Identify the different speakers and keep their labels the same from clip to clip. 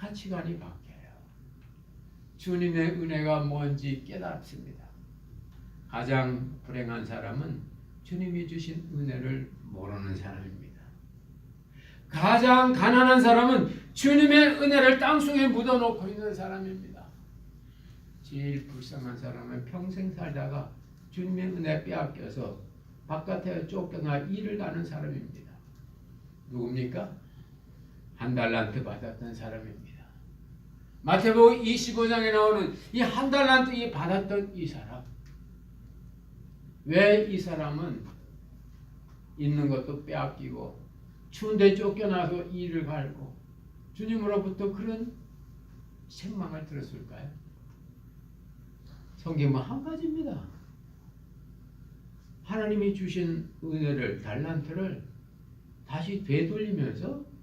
Speaker 1: 가치관이 바뀌어요. 주님의 은혜가 뭔지 깨닫습니다. 가장 불행한 사람은 주님이 주신 은혜를 모르는 사람입니다. 가장 가난한 사람은 주님의 은혜를 땅속에 묻어놓고 있는 사람입니다. 제일 불쌍한 사람은 평생 살다가 주님의 은혜 빼앗겨서 바깥에 쫓겨나 일을 가는 사람입니다. 누굽니까? 한 달란트 받았던 사람입니다. 마태복음 25장에 나오는 이 한 달란트 받았던 이 사람. 왜 이 사람은 있는 것도 빼앗기고 추운데 쫓겨나서 일을 갈고 주님으로부터 그런 책망을 들었을까요? 성경은 한 가지입니다. 하나님이 주신 은혜를, 달란트를 다시 되돌리면서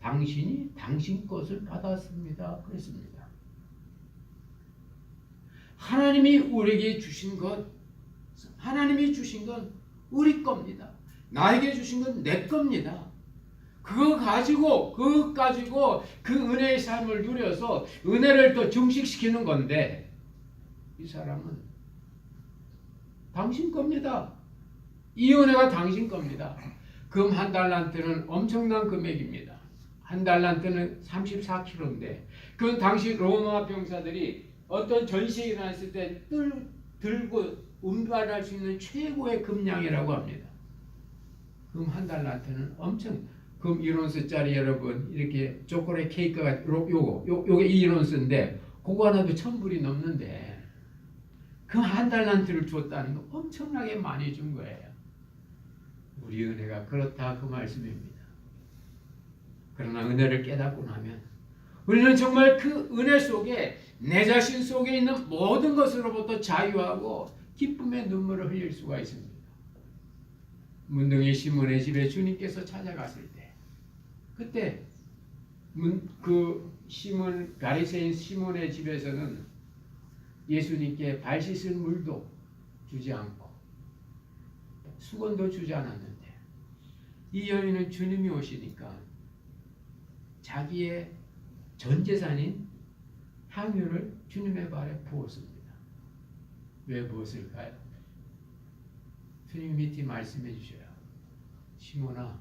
Speaker 1: 당신이 당신 것을 받았습니다. 그랬습니다. 하나님이 우리에게 주신 것, 하나님이 주신 건 우리 겁니다. 나에게 주신 건 내 겁니다. 그거 가지고 그 은혜의 삶을 누려서 은혜를 또 증식시키는 건데 이 사람은 당신 겁니다. 이 은혜가 당신 겁니다. 금 한 달란트는 엄청난 금액입니다. 한 달란트는 34kg인데 그 당시 로마 병사들이 어떤 전시에 일어났을 때 들고 운반할 수 있는 최고의 금량이라고 합니다. 금 한 달란트는 엄청 금 1온스짜리 여러분 이렇게 초콜릿 케이크가 요게 2온스인데 그거 하나도 1000불이 넘는데 금 한 달란트를 줬다는 거 엄청나게 많이 준 거예요. 우리 은혜가 그렇다 그 말씀입니다. 그러나 은혜를 깨닫고 나면 우리는 정말 그 은혜 속에 내 자신 속에 있는 모든 것으로부터 자유하고 기쁨의 눈물을 흘릴 수가 있습니다. 문둥이 시몬의 집에 주님께서 찾아갔을 때 그때 그 시몬 바리새인 시몬의 집에서는 예수님께 발 씻을 물도 주지 않고 수건도 주지 않았는데 이 여인은 주님이 오시니까 자기의 전 재산인 향유를 주님의 발에 부었습니다. 왜 부었을까요? 주님 밑에 말씀해 주셔요. 시몬아,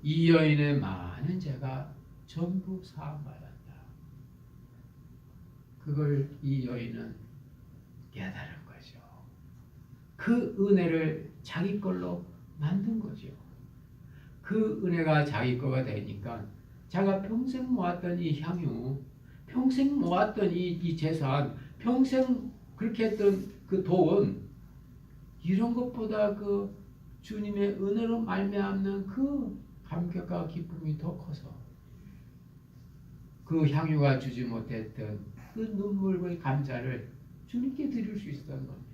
Speaker 1: 이 여인의 많은 죄가 전부 사함받았다. 그걸 이 여인은 깨달은 거죠. 그 은혜를 자기 걸로 만든 거죠. 그 은혜가 자기 거가 되니까 자기가 평생 모았던 이 향유, 평생 모았던 이 재산, 평생 그렇게 했던 그 돈, 이런 것보다 그 주님의 은혜로 말미암는 그 감격과 기쁨이 더 커서 그 향유가 주지 못했던 그 눈물과 감사를 주님께 드릴 수 있었던 겁니다.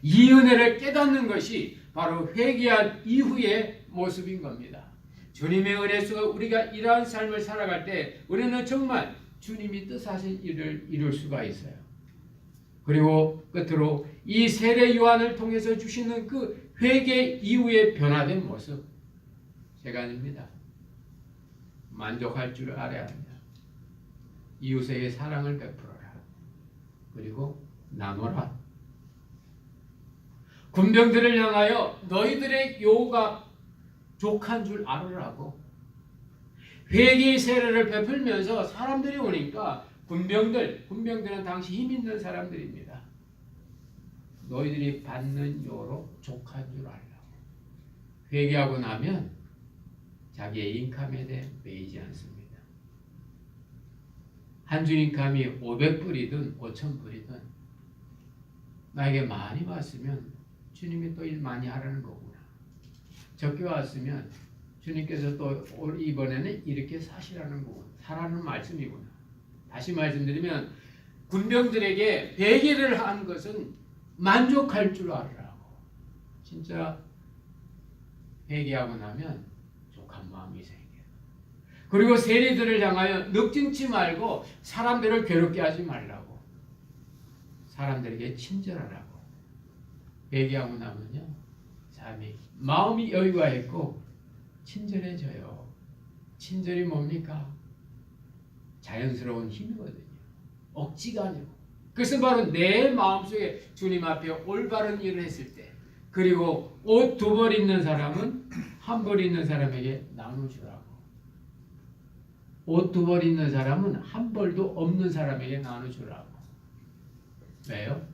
Speaker 1: 이 은혜를 깨닫는 것이 바로 회개한 이후의 모습인 겁니다. 주님의 은혜 속에 우리가 이러한 삶을 살아갈 때 우리는 정말 주님이 뜻하신 일을 이룰 수가 있어요. 그리고 끝으로 이 세례 요한을 통해서 주시는 그 회개 이후의 변화된 모습 세 가지입니다. 만족할 줄 알아야 합니다. 이웃에게 사랑을 베풀어라. 그리고 나눠라. 군병들을 향하여 너희들의 요구가 족한 줄 알으라고. 회개의 세례를 베풀면서 사람들이 오니까 군병들은 당시 힘 있는 사람들입니다. 너희들이 받는 요로 족한 줄 알라고. 회개하고 나면 자기의 인감에 대해 매이지 않습니다. 한 주 인감이 500불이든 5000불이든 나에게 많이 왔으면 주님이 또 일 많이 하라는 거구나. 적게 왔으면 주님께서 또 이번에는 이렇게 사시라는 거구나. 사라는 말씀이구나. 다시 말씀드리면 군병들에게 회개를 한 것은 만족할 줄 알으라고. 진짜 회개하고 나면 족한 마음이 생겨요. 그리고 세리들을 향하여 늑증치 말고 사람들을 괴롭게 하지 말라고. 사람들에게 친절하라고. 회개하고 나면요, 삶이 마음이 여유가 있고 친절해져요. 친절이 뭡니까? 자연스러운 힘이거든요. 억지가 아니고. 그것은 바로 내 마음속에 주님 앞에 올바른 일을 했을 때, 그리고 옷 2벌 있는 사람은 1벌 있는 사람에게 나눠주라고. 옷 2벌 있는 사람은 1벌도 없는 사람에게 나눠주라고. 왜요?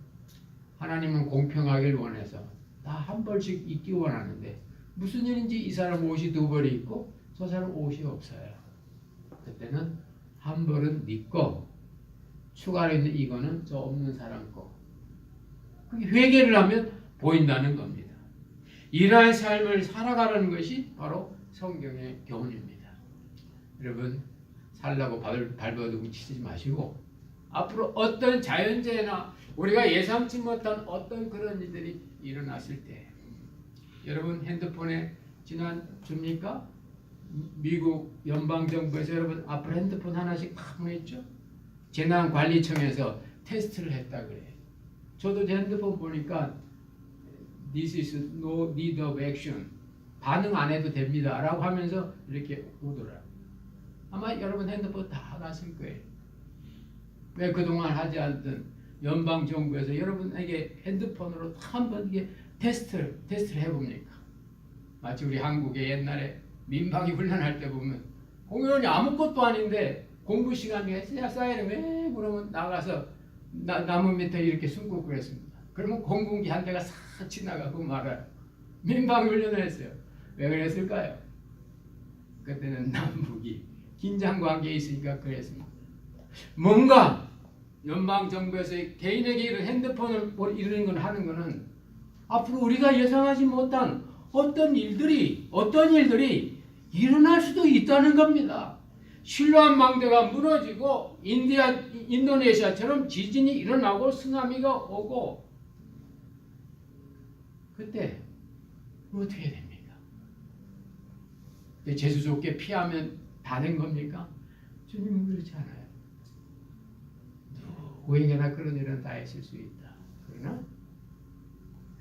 Speaker 1: 하나님은 공평하길 원해서 다 1벌씩 있기 원하는데 무슨 일인지 이 사람 옷이 2벌이 있고 저 사람 옷이 없어요. 그때는 1벌은 네 거, 추가로 있는 이거는 저 없는 사람 거. 그게 회개를 하면 보인다는 겁니다. 이러한 삶을 살아가는 것이 바로 성경의 교훈입니다. 여러분, 살라고 발버둥 치지 마시고 앞으로 어떤 자연재해나 우리가 예상치 못한 어떤 그런 일들이 일어났을 때, 여러분 핸드폰에 지난 줍니까? 미국 연방정부에서 여러분 앞으로 핸드폰 하나씩 팍 보냈죠? 재난관리청에서 테스트를 했다 그래요. 저도 제 핸드폰 보니까 This is no need of action. 반응 안 해도 됩니다. 라고 하면서 이렇게 오더라고요. 아마 여러분 핸드폰 다 갔을 거예요. 왜 그동안 하지 않던 연방정부에서 여러분에게 핸드폰으로 한번 이게 테스트를 해봅니까? 마치 우리 한국의 옛날에 민방위 훈련할 때 보면 공연이 아무것도 아닌데 공부 시간에 쌓이면 왜 그러면 나가서 나무 밑에 이렇게 숨고 그랬습니다. 그러면 공군기 한 대가 싹 지나가고 말아요. 민방위 훈련을 했어요. 왜 그랬을까요? 그때는 남북이 긴장 관계에 있으니까 그랬습니다. 뭔가 연방정부에서 개인에게 이런 핸드폰을 이런 걸 하는 것은 앞으로 우리가 예상하지 못한 어떤 일들이 일어날 수도 있다는 겁니다. 실로암 망대가 무너지고 인도네시아처럼 지진이 일어나고 쓰나미가 오고 그때 어떻게 됩니까? 재수 좋게 피하면 다 된 겁니까? 주님은 그렇지 않아요. 누구에게나 그런 일은 다 있을 수 있다. 그러나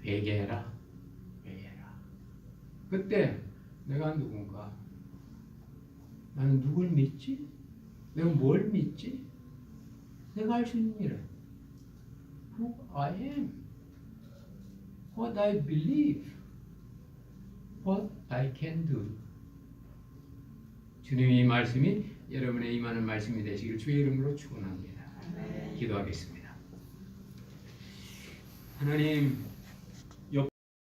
Speaker 1: 회개해라. 그때 내가 누군가? 나는 누굴 믿지? 내가 뭘 믿지? 내가 할 수 있는 일은 Who I am, what I believe, what I can do. 주님의 이 말씀이 여러분의 임하는 말씀이 되시길 주의 이름으로 축원합니다. 기도하겠습니다. 하나님,